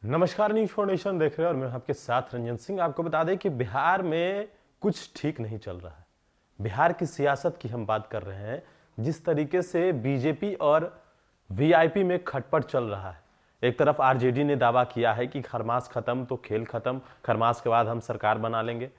नमस्कार, news foundation देख रहे हैं और मैं आपके साथ रंजन सिंह। आपको बता दें कि बिहार में कुछ ठीक नहीं चल रहा है। बिहार की सियासत की हम बात कर रहे हैं। जिस तरीके से बीजेपी और वीआईपी में खटपट चल रहा है। एक तरफ आरजेडी ने दावा किया है कि खरमास खत्म तो खेल खत्म, खरमास के बाद हम सरकार बना लेंगे।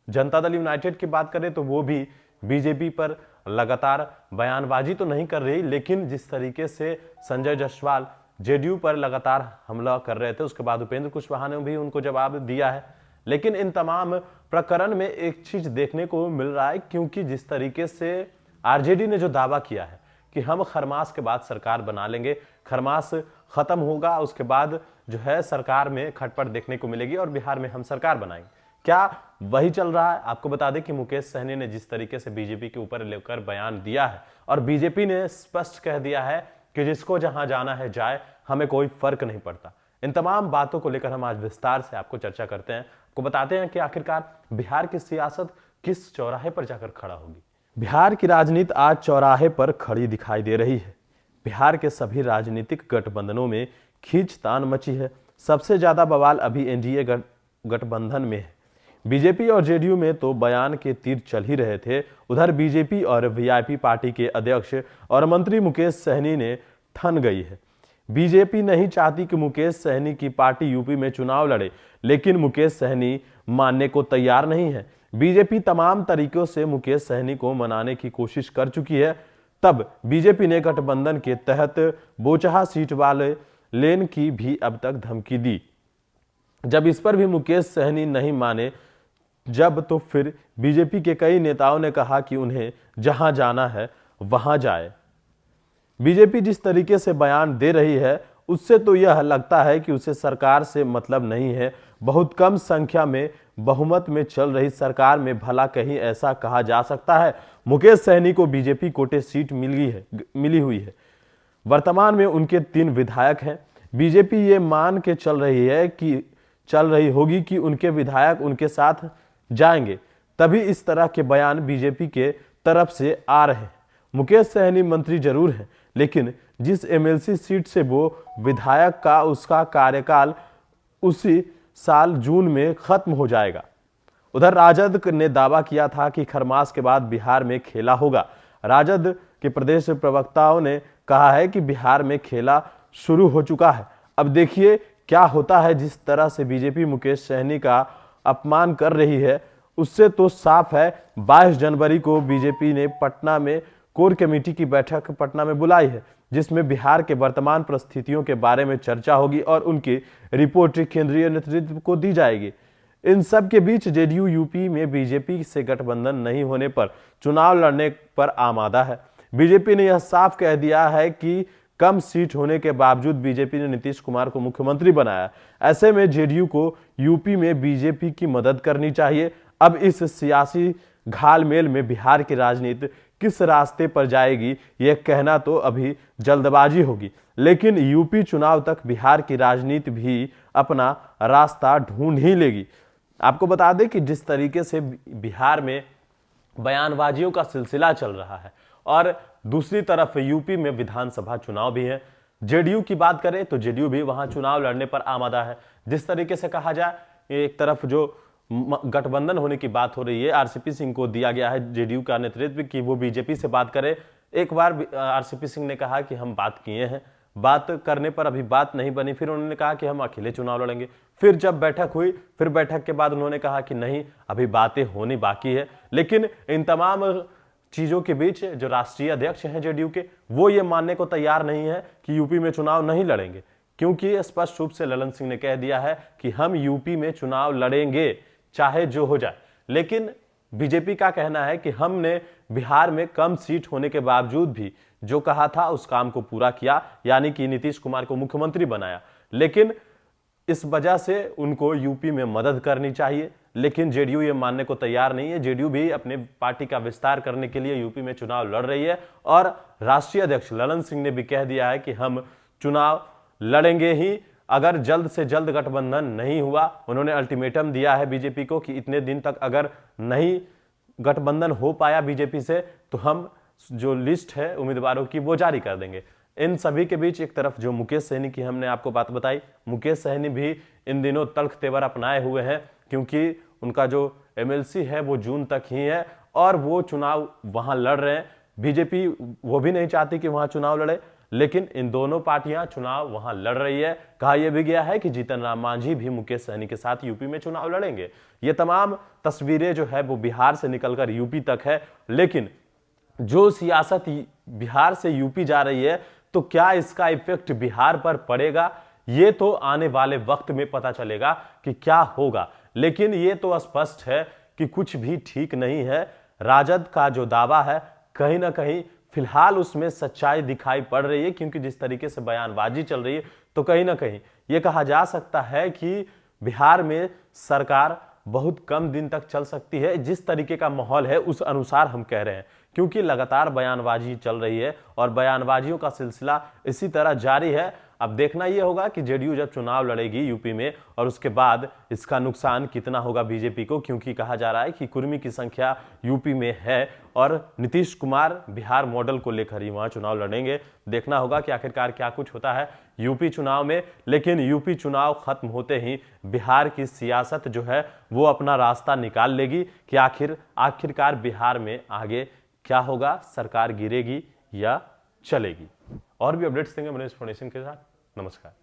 जनता दल यूनाइटेड की बात करें तो वो भी बीजेपी पर लगातार बयानबाजी तो नहीं कर रही, लेकिन जिस तरीके से संजय जायसवाल जेडीयू पर लगातार हमला कर रहे थे, उसके बाद उपेंद्र कुशवाहा ने भी उनको जवाब दिया है। लेकिन इन तमाम प्रकरण में एक चीज देखने को मिल रहा है, क्योंकि जिस तरीके से आरजेडी ने जो दावा किया है कि हम खरमास के बाद सरकार बना लेंगे, खरमास खत्म होगा, उसके बाद जो है सरकार में खटपट देखने को मिलेगी और बिहार में हम सरकार बनाएंगे, क्या वही चल रहा है? आपको बता दें कि मुकेश सहनी ने जिस तरीके से बीजेपी के ऊपर लेकर बयान दिया है और बीजेपी ने स्पष्ट कह दिया है कि जिसको जहां जाना है जाए, हमें कोई फर्क नहीं पड़ता। इन तमाम बातों को लेकर हम आज विस्तार से आपको चर्चा करते हैं। आपको बताते हैं कि आखिरकार बिहार की सियासत किस चौराहे पर जाकर खड़ा होगी। बिहार की राजनीति आज चौराहे पर खड़ी दिखाई दे रही है। बिहार के सभी राजनीतिक गठबंधनों में खींचतान मची है। सबसे ज्यादा बवाल अभी एनडीए गठबंधन में है। बीजेपी और जेडीयू में तो बयान के तीर चल ही रहे थे। उधर बीजेपी और वीआईपी पार्टी के अध्यक्ष और मंत्री मुकेश सहनी ने ठन गई है। बीजेपी नहीं चाहती कि मुकेश सहनी की पार्टी यूपी में चुनाव लड़े, लेकिन मुकेश सहनी मानने को तैयार नहीं है। बीजेपी तमाम तरीकों से मुकेश सहनी को मनाने की कोशिश कर चुकी है। तब बीजेपी ने गठबंधन के तहत बोचहा सीट वाले लेन की भी अब तक धमकी दी। जब इस पर भी मुकेश सहनी नहीं माने, जब तो फिर बीजेपी के कई नेताओं ने कहा कि उन्हें जहां जाना है वहां जाए। बीजेपी जिस तरीके से बयान दे रही है, उससे तो यह लगता है कि उसे सरकार से मतलब नहीं है। बहुत कम संख्या में बहुमत में चल रही सरकार में भला कहीं ऐसा कहा जा सकता है? मुकेश सहनी को बीजेपी कोटे सीट मिली हुई है। वर्तमान में उनके 3 विधायक हैं। बीजेपी ये मान के चल रही होगी कि उनके विधायक उनके साथ जाएंगे, तभी इस तरह के बयान बीजेपी के तरफ से आ रहे हैं। मुकेश सहनी मंत्री जरूर हैं, लेकिन जिस एमएलसी सीट से वो विधायक का उसका कार्यकाल उसी साल जून में खत्म हो जाएगा। उधर राजद ने दावा किया था कि खरमास के बाद बिहार में खेला होगा। राजद के प्रदेश प्रवक्ताओं ने कहा है कि बिहार में खेला शुरू हो चुका है। अब देखिए क्या होता है। जिस तरह से बीजेपी मुकेश सहनी का अपमान कर रही है, उससे तो साफ है। 22 जनवरी को बीजेपी ने पटना में कोर कमेटी की बैठक पटना में बुलाई है, जिसमें बिहार के वर्तमान परिस्थितियों के बारे में चर्चा होगी और उनकी रिपोर्ट केंद्रीय नेतृत्व को दी जाएगी। इन सब के बीच जेडीयू यूपी में बीजेपी से गठबंधन नहीं होने पर चुनाव लड़ने पर आमादा है। बीजेपी ने यह साफ कह दिया है कि कम सीट होने के बावजूद बीजेपी ने नीतीश कुमार को मुख्यमंत्री बनाया। ऐसे में जेडीयू को यूपी में बीजेपी की मदद करनी चाहिए। अब इस सियासी घालमेल में बिहार की राजनीति किस रास्ते पर जाएगी, यह कहना तो अभी जल्दबाजी होगी, लेकिन यूपी चुनाव तक बिहार की राजनीति भी अपना रास्ता ढूंढ ही लेगी। आपको बता दें कि जिस तरीके से बिहार में बयानबाजियों का सिलसिला चल रहा है और दूसरी तरफ यूपी में विधानसभा चुनाव भी है। जेडीयू की बात करें तो जेडीयू भी वहां चुनाव लड़ने पर आमादा है। जिस तरीके से कहा जाए, एक तरफ जो गठबंधन होने की बात हो रही है, आरसीपी सिंह को दिया गया है जेडीयू का नेतृत्व कि वो बीजेपी से बात करे। एक बार आरसीपी सिंह ने कहा कि हम बात किए हैं, बात करने पर अभी बात नहीं बनी, फिर उन्होंने कहा कि हम अकेले चुनाव लड़ेंगे। फिर जब बैठक हुई, फिर बैठक के बाद उन्होंने कहा कि नहीं, अभी बातें होनी बाकी है। लेकिन इन तमाम चीजों के बीच जो राष्ट्रीय अध्यक्ष हैं जेडीयू के, वो ये मानने को तैयार नहीं है कि यूपी में चुनाव नहीं लड़ेंगे, क्योंकि स्पष्ट रूप से ललन सिंह ने कह दिया है कि हम यूपी में चुनाव लड़ेंगे चाहे जो हो जाए। लेकिन बीजेपी का कहना है कि हमने बिहार में कम सीट होने के बावजूद भी जो कहा था उस काम को पूरा किया, यानी कि नीतीश कुमार को मुख्यमंत्री बनाया। लेकिन इस वजह से उनको यूपी में मदद करनी चाहिए, लेकिन जेडीयू ये मानने को तैयार नहीं है। जेडीयू भी अपने पार्टी का विस्तार करने के लिए यूपी में चुनाव लड़ रही है और राष्ट्रीय अध्यक्ष ललन सिंह ने भी कह दिया है कि हम चुनाव लड़ेंगे ही अगर जल्द से जल्द गठबंधन नहीं हुआ। उन्होंने अल्टीमेटम दिया है बीजेपी को कि इतने दिन तक अगर नहीं गठबंधन हो पाया बीजेपी से, तो हम जो लिस्ट है उम्मीदवारों की वो जारी कर देंगे। इन सभी के बीच एक तरफ जो मुकेश सहनी की हमने आपको बात बताई, मुकेश सहनी भी इन दिनों तल्ख तेवर अपनाए हुए हैं, क्योंकि उनका जो एमएलसी है वो जून तक ही है और वो चुनाव वहां लड़ रहे हैं। बीजेपी वो भी नहीं चाहती कि वहां चुनाव लड़े, लेकिन इन दोनों पार्टियां चुनाव वहां लड़ रही है। कहा यह भी गया है कि जीतन राम मांझी भी मुकेश सहनी के साथ यूपी में चुनाव लड़ेंगे। ये तमाम तस्वीरें जो है वो बिहार से निकलकर यूपी तक है, लेकिन जो सियासत बिहार से यूपी जा रही है, तो क्या इसका इफेक्ट बिहार पर पड़ेगा, ये तो आने वाले वक्त में पता चलेगा कि क्या होगा। लेकिन ये तो स्पष्ट है कि कुछ भी ठीक नहीं है। राजद का जो दावा है कहीं ना कहीं फिलहाल उसमें सच्चाई दिखाई पड़ रही है, क्योंकि जिस तरीके से बयानबाजी चल रही है तो कहीं ना कहीं यह कहा जा सकता है कि बिहार में सरकार बहुत कम दिन तक चल सकती है। जिस तरीके का माहौल है उस अनुसार हम कह रहे हैं, क्योंकि लगातार बयानबाजी चल रही है और बयानबाजियों का सिलसिला इसी तरह जारी है। अब देखना यह होगा कि जेडीयू जब चुनाव लड़ेगी यूपी में और उसके बाद इसका नुकसान कितना होगा बीजेपी को, क्योंकि कहा जा रहा है कि कुर्मी की संख्या यूपी में है और नीतीश कुमार बिहार मॉडल को लेकर ही वहां चुनाव लड़ेंगे। देखना होगा कि आखिरकार क्या कुछ होता है यूपी चुनाव में। लेकिन यूपी चुनाव खत्म होते ही बिहार की सियासत जो है वो अपना रास्ता निकाल लेगी कि आखिरकार बिहार में आगे क्या होगा, सरकार गिरेगी या चलेगी। और भी अपडेट्स देंगे मनोज फाउंडेशन के साथ। नमस्कार।